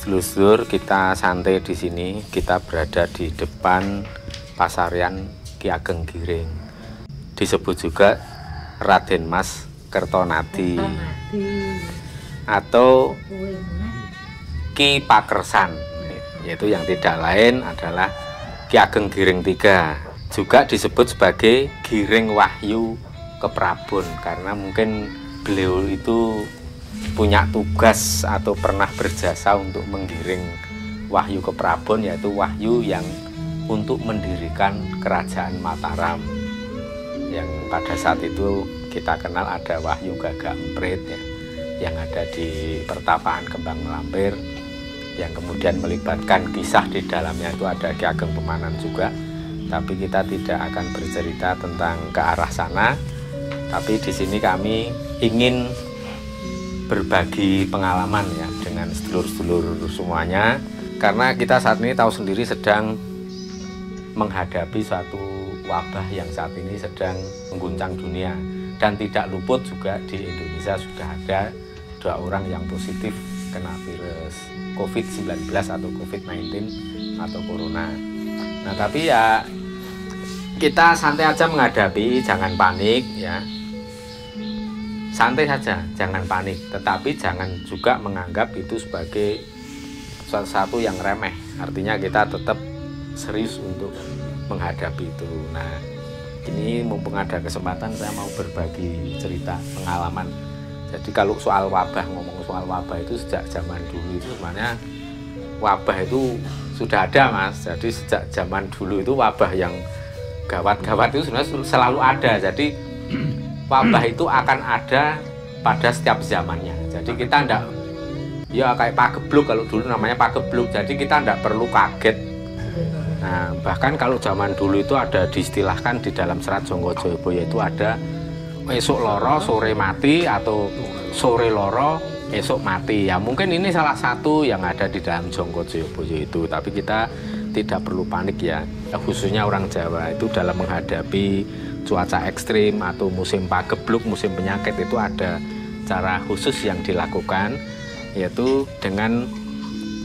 Sedulur-sedulur, kita santai di sini. Kita berada di depan Pasarian Ki Ageng Giring. Disebut juga Raden Mas Kertonadi atau Ki Pakersan, yaitu yang tidak lain adalah Ki Ageng Giring III. Juga disebut sebagai Giring Wahyu Keprabon karena mungkin beliau itu punya tugas atau pernah berjasa untuk menggiring Wahyu Keprabon, yaitu wahyu yang untuk mendirikan kerajaan Mataram, yang pada saat itu kita kenal ada Wahyu Gagak Emprit ya, yang ada di pertapaan Kembang Melampir, yang kemudian melibatkan kisah di dalamnya itu ada Ki Ageng Pemanan juga. Tapi kita tidak akan bercerita tentang ke arah sana. Tapi di sini kami ingin berbagi pengalaman ya dengan sedulur-sedulur semuanya, karena kita saat ini tahu sendiri sedang menghadapi suatu wabah yang saat ini sedang mengguncang dunia, dan tidak luput juga di Indonesia sudah ada 2 orang yang positif kena virus COVID-19 atau COVID-19 atau Corona. Nah tapi ya kita santai aja menghadapi, jangan panik ya. Santai saja, jangan panik, tetapi jangan juga menganggap itu sebagai sesuatu yang remeh. Artinya kita tetap serius untuk menghadapi itu. Nah, ini mumpung ada kesempatan saya mau berbagi cerita pengalaman. Jadi kalau soal wabah, ngomong soal wabah itu sejak zaman dulu itu sebenarnya wabah itu sudah ada, Mas. Jadi sejak zaman dulu itu wabah yang gawat-gawat itu sebenarnya selalu ada. Jadi wabah itu akan ada pada setiap zamannya. Jadi kita enggak, ya kayak pagebluk, kalau dulu namanya pagebluk. Jadi kita enggak perlu kaget. Nah, bahkan kalau zaman dulu itu ada diistilahkan di dalam serat Jonggo Joyoboyo itu ada esok loro sore mati atau sore loro esok mati. Ya mungkin ini salah satu yang ada di dalam Jonggo Joyoboyo itu. Tapi kita tidak perlu panik ya. Khususnya orang Jawa itu dalam menghadapi cuaca ekstrim atau musim pagebluk, musim penyakit itu ada cara khusus yang dilakukan, yaitu dengan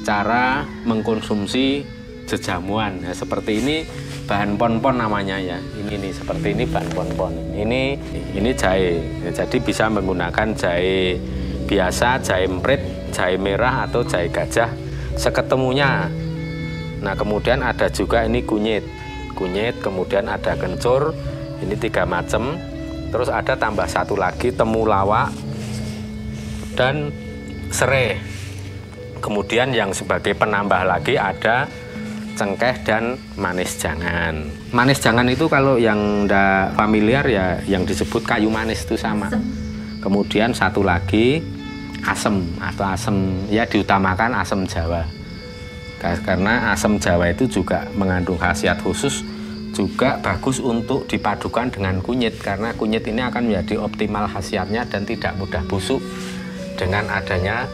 cara mengkonsumsi jejamuan ya, seperti ini bahan pon-pon namanya ya. Ini seperti ini bahan pon-pon. Ini jahe. Ya, jadi bisa menggunakan jahe biasa, jahe emprit, jahe merah atau jahe gajah seketemunya. Nah, kemudian ada juga ini kunyit, kemudian ada kencur. Ini 3 macam, terus ada tambah 1 lagi temulawak dan serai. Kemudian yang sebagai penambah lagi ada cengkeh dan manis jangan. Manis jangan itu kalau yang ndak familiar ya yang disebut kayu manis itu sama. Kemudian 1 lagi asem atau asem, ya diutamakan asem Jawa. Karena asem Jawa itu juga mengandung khasiat khusus, juga bagus untuk dipadukan dengan kunyit, karena kunyit ini akan menjadi optimal khasiatnya dan tidak mudah busuk dengan adanya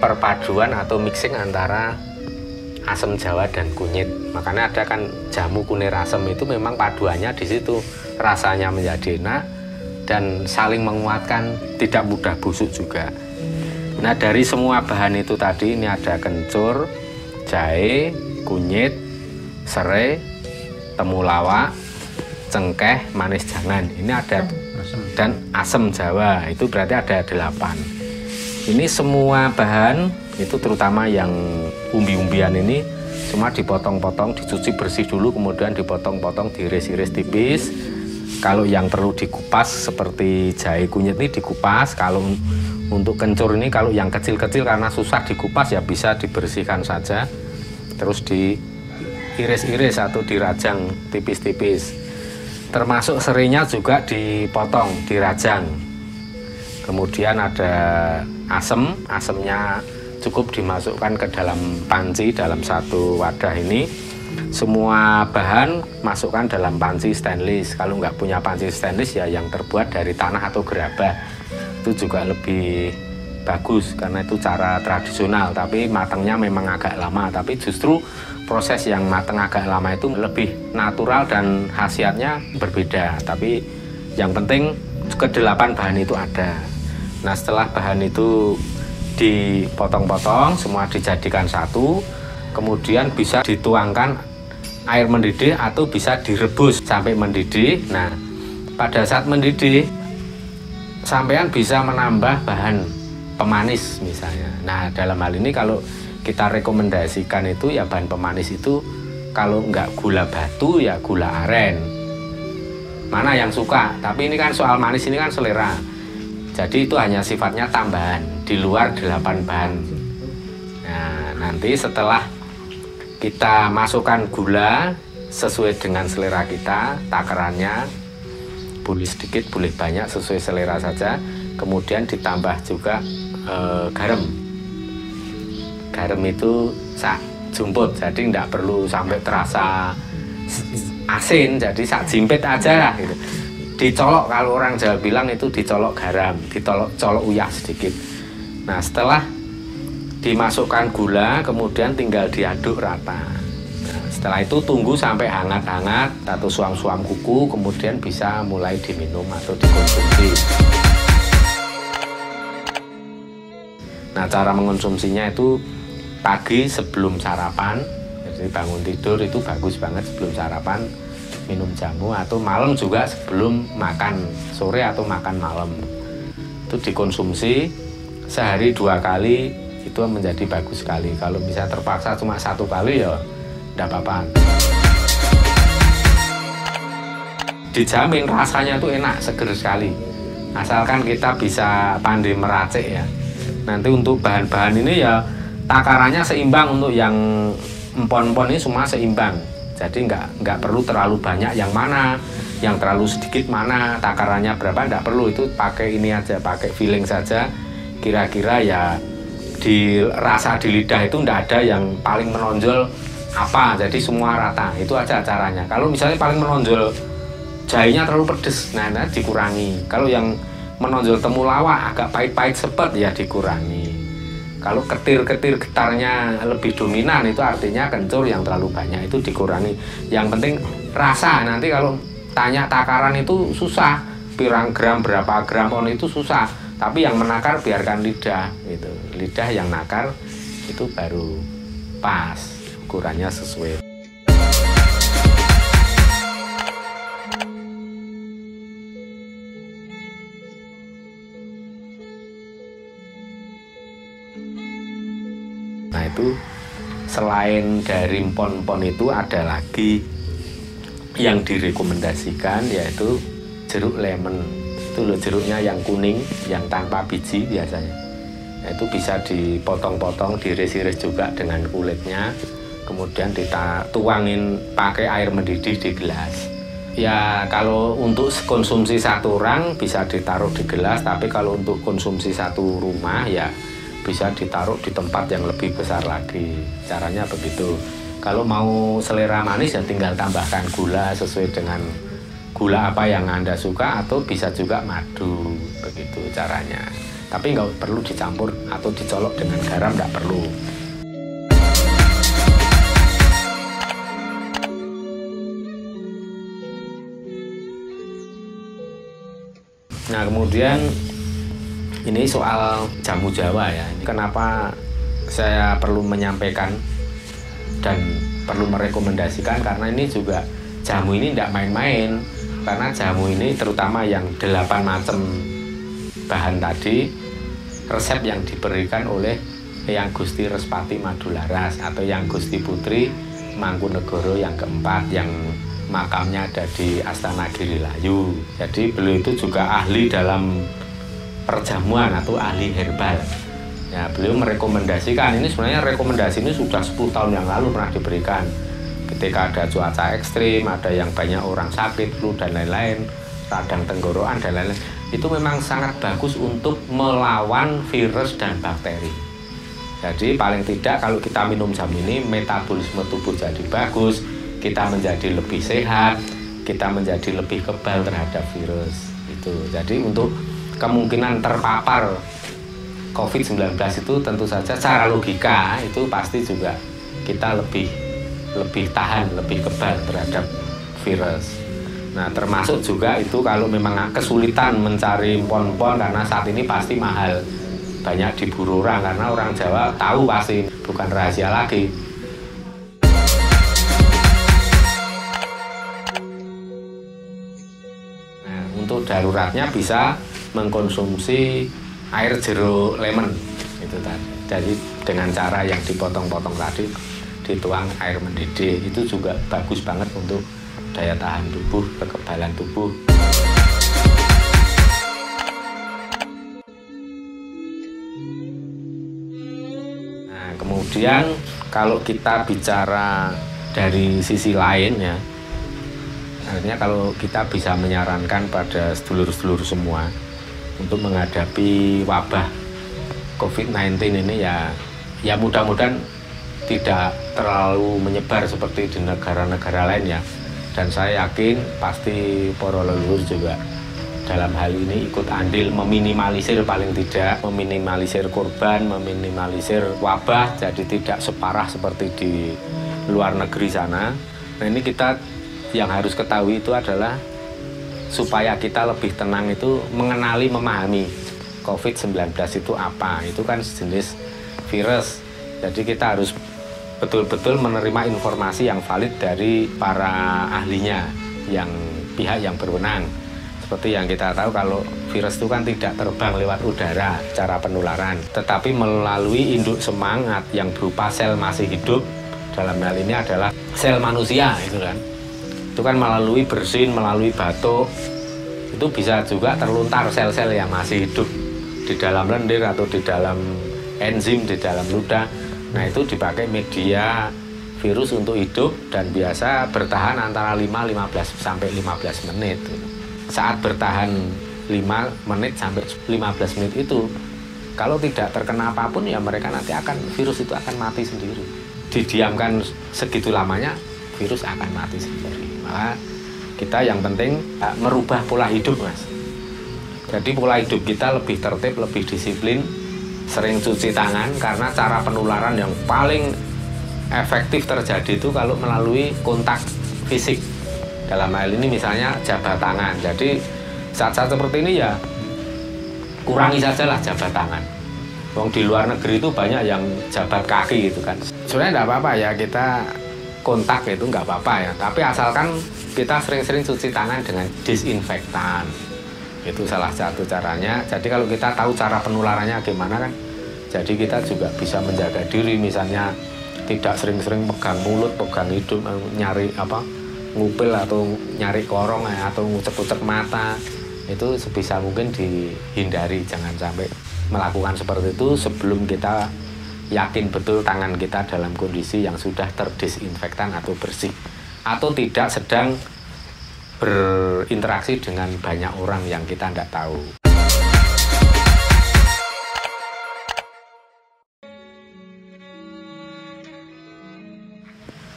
perpaduan atau mixing antara asam Jawa dan kunyit. Makanya ada kan jamu kunir asam itu memang paduannya di situ, rasanya menjadi enak dan saling menguatkan, tidak mudah busuk juga. Nah, dari semua bahan itu tadi ini ada kencur, jahe, kunyit, serai, temulawak, cengkeh, manis jangan. Ini ada dan asam Jawa, itu berarti ada 8. Ini semua bahan itu terutama yang umbi-umbian ini semua dipotong-potong, dicuci bersih dulu, kemudian dipotong-potong, diiris-iris tipis. Kalau yang perlu dikupas seperti jahe kunyit ini dikupas. Kalau untuk kencur ini kalau yang kecil-kecil karena susah dikupas ya bisa dibersihkan saja. Terus diiris-iris atau dirajang tipis-tipis. Termasuk serainya juga dipotong, dirajang. Kemudian ada asam, asamnya cukup dimasukkan ke dalam panci dalam satu wadah ini. Semua bahan masukkan dalam panci stainless. Kalau nggak punya panci stainless ya yang terbuat dari tanah atau gerabah. Itu juga lebih bagus karena itu cara tradisional, tapi matangnya memang agak lama. Tapi justru proses yang matang agak lama itu lebih natural dan khasiatnya berbeda. Tapi yang penting ke-8 bahan itu ada. Nah, setelah bahan itu dipotong-potong, semua dijadikan satu, kemudian bisa dituangkan air mendidih atau bisa direbus sampai mendidih. Nah, pada saat mendidih, sampean bisa menambah bahan pemanis misalnya. Nah, dalam hal ini kalau kita rekomendasikan itu ya bahan pemanis itu kalau nggak gula batu ya gula aren. Mana yang suka? Tapi ini kan soal manis ini kan selera. Jadi itu hanya sifatnya tambahan di luar 8 bahan. Nah, nanti setelah kita masukkan gula sesuai dengan selera kita, takarannya boleh sedikit, boleh banyak sesuai selera saja. Kemudian ditambah juga garam. Garam itu sak jumput, jadi tidak perlu sampai terasa asin, jadi sak jimpit aja gitu. Dicolok, kalau orang Jawa bilang itu dicolok garam, dicolok uyah sedikit. Nah, setelah dimasukkan gula, kemudian tinggal diaduk rata. Nah, setelah itu tunggu sampai hangat-hangat atau suam-suam kuku, kemudian bisa mulai diminum atau dikonsumsi. Nah, cara mengonsumsinya itu pagi sebelum sarapan, jadi bangun tidur itu bagus banget sebelum sarapan minum jamu, atau malam juga sebelum makan sore atau makan malam. Itu dikonsumsi sehari 2 kali, itu menjadi bagus sekali. Kalau bisa terpaksa cuma 1 kali ya tidak apa-apa. Dijamin rasanya tuh enak, seger sekali. Asalkan kita bisa pandai meracik ya. Nanti untuk bahan-bahan ini ya takarannya seimbang, untuk yang empon-empon ini semua seimbang. Jadi nggak perlu terlalu banyak yang mana, yang terlalu sedikit mana, takarannya berapa, nggak perlu. Itu pakai ini aja, pakai feeling saja. Kira-kira ya rasa di lidah itu nggak ada yang paling menonjol apa, jadi semua rata. Itu aja caranya. Kalau misalnya paling menonjol jahenya terlalu pedes, nah dikurangi. Kalau yang menonjol temulawak agak pahit-pahit sepet ya dikurangi. Kalau ketir-ketir getarnya lebih dominan, itu artinya kencur yang terlalu banyak, itu dikurangi. Yang penting rasa. Nanti kalau tanya takaran itu susah, pirang gram berapa gram on itu susah. Tapi yang menakar biarkan lidah, gitu. Lidah yang nakar itu baru pas, ukurannya sesuai. Nah, itu selain dari empon-empon itu ada lagi yang direkomendasikan, yaitu jeruk lemon. Itu loh, jeruknya yang kuning, yang tanpa biji biasanya. Nah, itu bisa dipotong-potong, diiris-iris juga dengan kulitnya. Kemudian dituangin pakai air mendidih di gelas. Ya, kalau untuk konsumsi 1 orang bisa ditaruh di gelas, tapi kalau untuk konsumsi 1 rumah ya bisa ditaruh di tempat yang lebih besar lagi. Caranya begitu. Kalau mau selera manis ya tinggal tambahkan gula sesuai dengan gula apa yang Anda suka, atau bisa juga madu, begitu caranya. Tapi nggak perlu dicampur atau dicolok dengan garam, nggak perlu. Nah, kemudian ini soal jamu Jawa ya. Ini kenapa saya perlu menyampaikan dan perlu merekomendasikan, karena ini juga jamu ini tidak main-main. Karena jamu ini terutama yang 8 macam bahan tadi, resep yang diberikan oleh Yang Gusti Respati Madularas atau Yang Gusti Putri Mangkunegoro yang keempat, yang makamnya ada di Astana Girilayu. Jadi beliau itu juga ahli dalam perjamuan atau ahli herbal. Ya, beliau merekomendasikan, ini sebenarnya rekomendasi ini sudah 10 tahun yang lalu pernah diberikan. Ketika ada cuaca ekstrim, ada yang banyak orang sakit, flu dan lain-lain, radang tenggorokan dan lain-lain. Itu memang sangat bagus untuk melawan virus dan bakteri. Jadi paling tidak kalau kita minum jamu ini, metabolisme tubuh jadi bagus, kita menjadi lebih sehat, kita menjadi lebih kebal terhadap virus. Itu. Jadi untuk kemungkinan terpapar COVID-19 itu tentu saja secara logika itu pasti juga kita lebih tahan, lebih kebal terhadap virus. Nah, termasuk juga itu kalau memang kesulitan mencari empon-empon karena saat ini pasti mahal. banyak diburu orang, karena orang Jawa tahu pasti, bukan rahasia lagi. Nah, untuk daruratnya bisa mengkonsumsi air jeruk lemon itu tadi. Jadi dengan cara yang dipotong-potong tadi, dituang air mendidih, itu juga bagus banget untuk daya tahan tubuh, kekebalan tubuh. Kemudian kalau kita bicara dari sisi lain ya, artinya kalau kita bisa menyarankan pada sedulur-sedulur semua untuk menghadapi wabah COVID-19 ini ya mudah-mudahan tidak terlalu menyebar seperti di negara-negara lain ya. Dan saya yakin pasti para leluhur juga dalam hal ini ikut andil meminimalisir, paling tidak meminimalisir korban, meminimalisir wabah, jadi tidak separah seperti di luar negeri sana. Nah, ini kita yang harus ketahui itu adalah supaya kita lebih tenang itu mengenali, memahami COVID-19 itu apa. Itu kan sejenis virus, jadi kita harus betul-betul menerima informasi yang valid dari para ahlinya, yang pihak yang berwenang. Seperti yang kita tahu, kalau virus itu kan tidak terbang lewat udara cara penularan, tetapi melalui induk semangat yang berupa sel masih hidup. Dalam hal ini adalah sel manusia itu kan. Itu kan melalui bersin, melalui batuk, itu bisa juga terluntar sel-sel yang masih hidup di dalam lendir atau di dalam enzim, di dalam ludah. Nah, itu dipakai media virus untuk hidup dan biasa bertahan antara 5-15 sampai 15 menit. Saat bertahan 5 menit sampai 15 menit itu, kalau tidak terkena apapun ya mereka nanti virus itu akan mati sendiri. Didiamkan segitu lamanya, virus akan mati sendiri. Maka kita yang penting merubah pola hidup, Mas. Jadi pola hidup kita lebih tertib, lebih disiplin, sering cuci tangan, karena cara penularan yang paling efektif terjadi itu kalau melalui kontak fisik. Dalam hal ini misalnya jabat tangan. Jadi saat-saat seperti ini ya kurangi sajalah jabat tangan. Wong di luar negeri itu banyak yang jabat kaki gitu kan. Sebenarnya nggak apa-apa ya kita kontak, itu nggak apa-apa ya. Tapi asalkan kita sering-sering cuci tangan dengan disinfektan. Itu salah satu caranya. Jadi kalau kita tahu cara penularannya gimana kan, jadi kita juga bisa menjaga diri. Misalnya tidak sering-sering pegang mulut, pegang hidung, nyari ngupil atau nyari korong atau ngucek-ngucek mata. Itu sebisa mungkin dihindari, jangan sampai melakukan seperti itu sebelum kita yakin betul tangan kita dalam kondisi yang sudah terdisinfektan atau bersih, atau tidak sedang berinteraksi dengan banyak orang yang kita tidak tahu.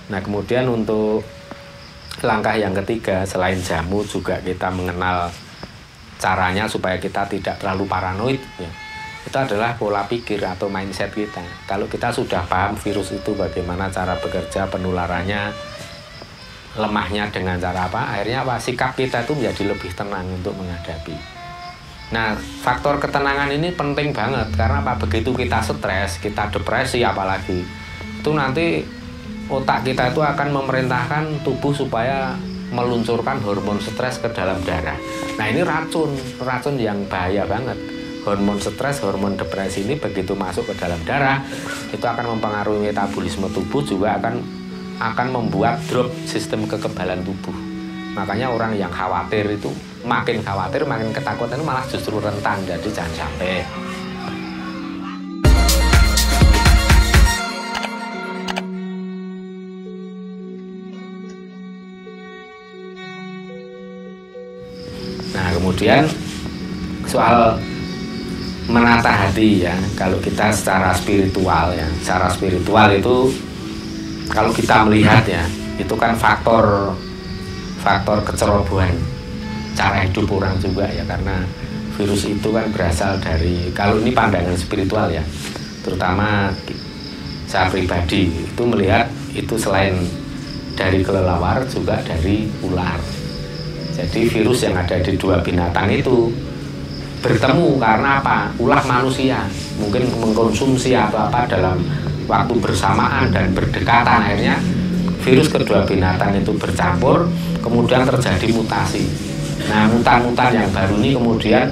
Nah, kemudian untuk langkah yang ketiga, selain jamu juga kita mengenal caranya supaya kita tidak terlalu paranoid ya. Itu adalah pola pikir atau mindset kita. Kalau kita sudah paham virus itu bagaimana cara bekerja, penularannya, lemahnya dengan cara apa, akhirnya sikap kita itu menjadi lebih tenang untuk menghadapi. Nah, faktor ketenangan ini penting banget, karena begitu kita stres, kita depresi apalagi, itu nanti otak kita itu akan memerintahkan tubuh supaya meluncurkan hormon stres ke dalam darah. Nah, ini racun yang bahaya banget. Hormon stres, hormon depresi ini begitu masuk ke dalam darah, itu akan mempengaruhi metabolisme tubuh, juga akan membuat drop sistem kekebalan tubuh. Makanya orang yang khawatir itu makin khawatir, makin ketakutan itu malah justru rentan. Jadi jangan sampai. Nah, kemudian soal menata hati ya, kalau kita secara spiritual itu kalau kita melihat ya, itu kan faktor kecerobohan cara hidup orang juga ya, karena virus itu kan berasal dari, kalau ini pandangan spiritual ya, terutama saya pribadi itu melihat itu selain dari kelelawar juga dari ular. Jadi virus yang ada di dua binatang itu bertemu karena apa? Ulah manusia mungkin mengkonsumsi atau apa dalam waktu bersamaan dan berdekatan, akhirnya virus kedua binatang itu bercampur, kemudian terjadi mutasi. Nah, mutan-mutan yang baru ini kemudian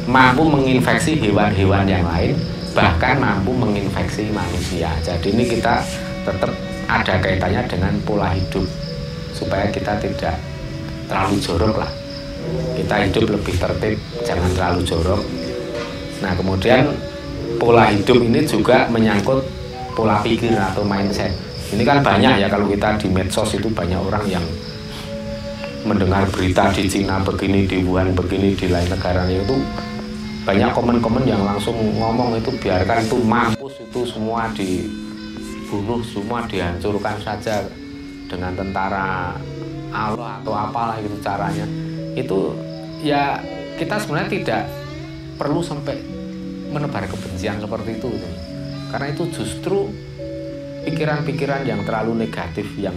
mampu menginfeksi hewan-hewan yang lain, bahkan mampu menginfeksi manusia. Jadi ini kita tetap ada kaitannya dengan pola hidup, supaya kita tidak terlalu jorok lah. Kita hidup lebih tertib, jangan terlalu jorok. Nah, kemudian pola hidup ini juga menyangkut pola pikir atau mindset. Ini kan banyak ya, kalau kita di medsos itu banyak orang yang mendengar berita di Cina begini, di Wuhan begini, di lain negara itu banyak komen-komen yang langsung ngomong itu biarkan itu mampus, itu semua dibunuh, semua dihancurkan saja dengan tentara Allah atau apalah itu caranya. Itu ya kita sebenarnya tidak perlu sampai menebar kebencian seperti itu. Karena itu justru pikiran-pikiran yang terlalu negatif yang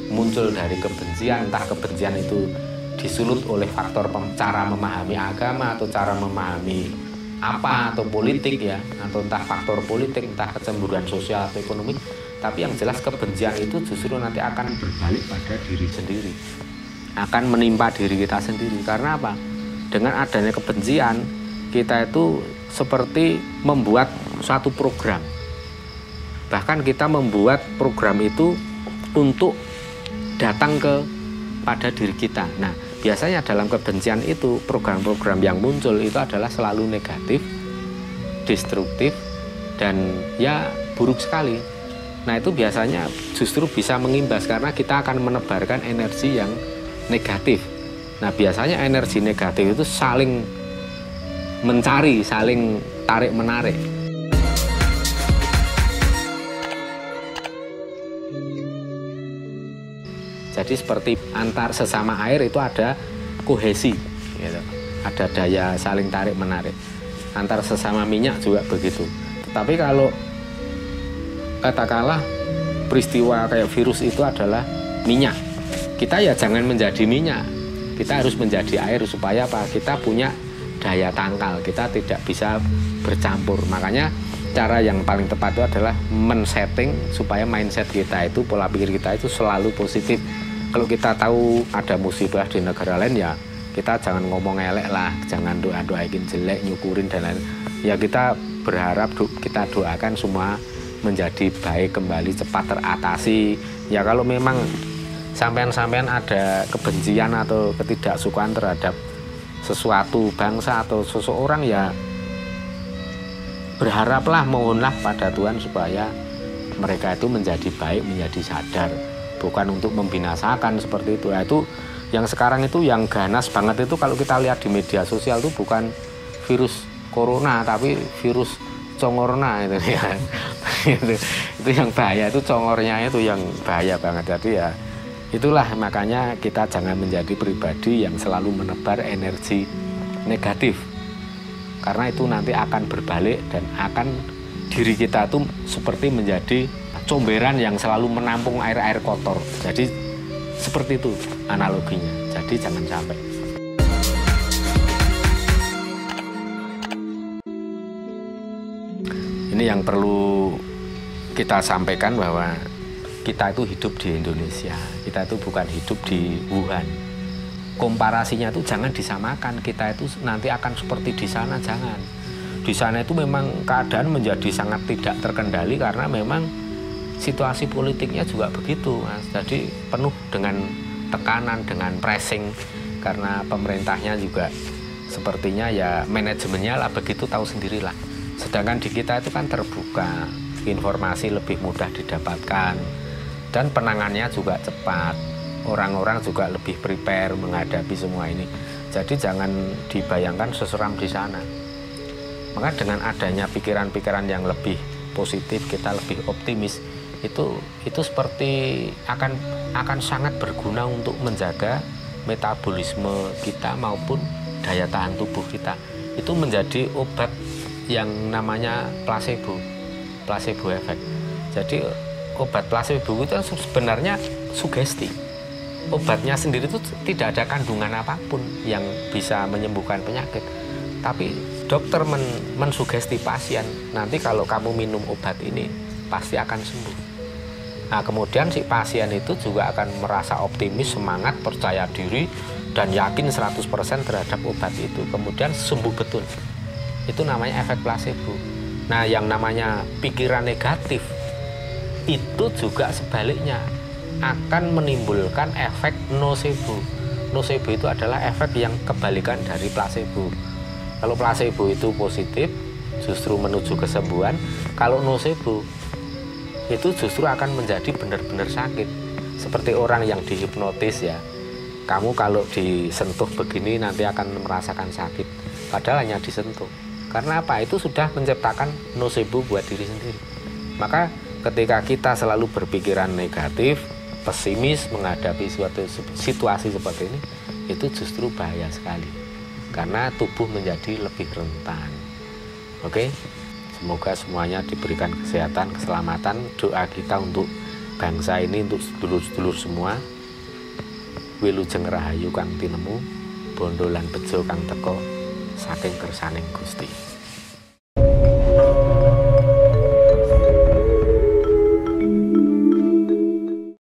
muncul dari kebencian, entah kebencian itu disulut oleh faktor cara memahami agama atau cara memahami apa atau politik ya, atau entah faktor politik, entah kecemburuan sosial atau ekonomi. Tapi yang jelas kebencian itu justru nanti akan berbalik pada diri sendiri, akan menimpa diri kita sendiri. Karena apa? Dengan adanya kebencian, kita itu seperti membuat suatu program. Bahkan kita membuat program itu untuk datang pada diri kita. Nah, biasanya dalam kebencian itu program-program yang muncul itu adalah selalu negatif, destruktif, dan ya buruk sekali. Nah, itu biasanya justru bisa mengimbas karena kita akan menebarkan energi yang negatif. Nah, biasanya energi negatif itu saling mencari, saling tarik-menarik. Jadi seperti antar sesama air itu ada kohesi, gitu. Ada daya saling tarik-menarik. Antar sesama minyak juga begitu. Tapi kalau katakanlah peristiwa kayak virus itu adalah minyak, kita ya jangan menjadi minyak, kita harus menjadi air supaya apa? Kita punya daya tangkal, kita tidak bisa bercampur. Makanya cara yang paling tepat itu adalah men-setting supaya mindset kita itu, pola pikir kita itu selalu positif. Kalau kita tahu ada musibah di negara lain ya kita jangan ngomong elek lah, jangan doain jelek, nyukurin dan lain. Ya kita berharap, kita doakan semua menjadi baik kembali, cepat teratasi. Ya kalau memang sampean-sampean ada kebencian atau ketidaksukaan terhadap sesuatu bangsa atau seseorang, ya berharaplah, mohonlah pada Tuhan supaya mereka itu menjadi baik, menjadi sadar, bukan untuk membinasakan seperti itu. Nah, itu yang sekarang itu yang ganas banget itu kalau kita lihat di media sosial itu bukan virus corona tapi virus congorna itu ya. itu yang bahaya, itu congornya itu yang bahaya banget. Jadi ya itulah makanya kita jangan menjadi pribadi yang selalu menebar energi negatif, karena itu nanti akan berbalik dan akan diri kita tuh seperti menjadi comberan yang selalu menampung air-air kotor. Jadi seperti itu analoginya. Jadi jangan sampai. Ini yang perlu kita sampaikan bahwa kita itu hidup di Indonesia. Kita itu bukan hidup di Wuhan. Komparasinya itu jangan disamakan. Kita itu nanti akan seperti di sana, jangan. Di sana itu memang keadaan menjadi sangat tidak terkendali karena memang situasi politiknya juga begitu, Mas. Jadi penuh dengan tekanan, dengan pressing karena pemerintahnya juga sepertinya ya manajemennya lah begitu, tahu sendirilah. Sedangkan di kita itu kan terbuka, informasi lebih mudah didapatkan dan penanganannya juga cepat. Orang-orang juga lebih prepare menghadapi semua ini. Jadi jangan dibayangkan seseram di sana. Maka dengan adanya pikiran-pikiran yang lebih positif, kita lebih optimis, itu seperti akan sangat berguna untuk menjaga metabolisme kita maupun daya tahan tubuh kita. Itu menjadi obat yang namanya placebo effect. Jadi obat placebo itu sebenarnya sugesti. Obatnya sendiri itu tidak ada kandungan apapun yang bisa menyembuhkan penyakit. Tapi dokter mensugesti pasien, nanti kalau kamu minum obat ini pasti akan sembuh. Nah, kemudian si pasien itu juga akan merasa optimis, semangat, percaya diri, dan yakin 100% terhadap obat itu. Kemudian sembuh betul. Itu namanya efek placebo. Nah, yang namanya pikiran negatif itu juga sebaliknya akan menimbulkan efek nocebo. Nocebo itu adalah efek yang kebalikan dari placebo. Kalau placebo itu positif, justru menuju kesembuhan. Kalau nocebo itu justru akan menjadi benar-benar sakit. Seperti orang yang dihipnotis ya. Kamu kalau disentuh begini nanti akan merasakan sakit. Padahal hanya disentuh. Karena apa? Itu sudah menciptakan nocebo buat diri sendiri. Maka ketika kita selalu berpikiran negatif, pesimis menghadapi suatu situasi seperti ini, itu justru bahaya sekali. Karena tubuh menjadi lebih rentan. Oke? Semoga semuanya diberikan kesehatan, keselamatan. Doa kita untuk bangsa ini, untuk sedulur-sedulur semua. Wilujeng rahayu kang tinemu, bondo lan bejo kang teko, saking kersaning Gusti.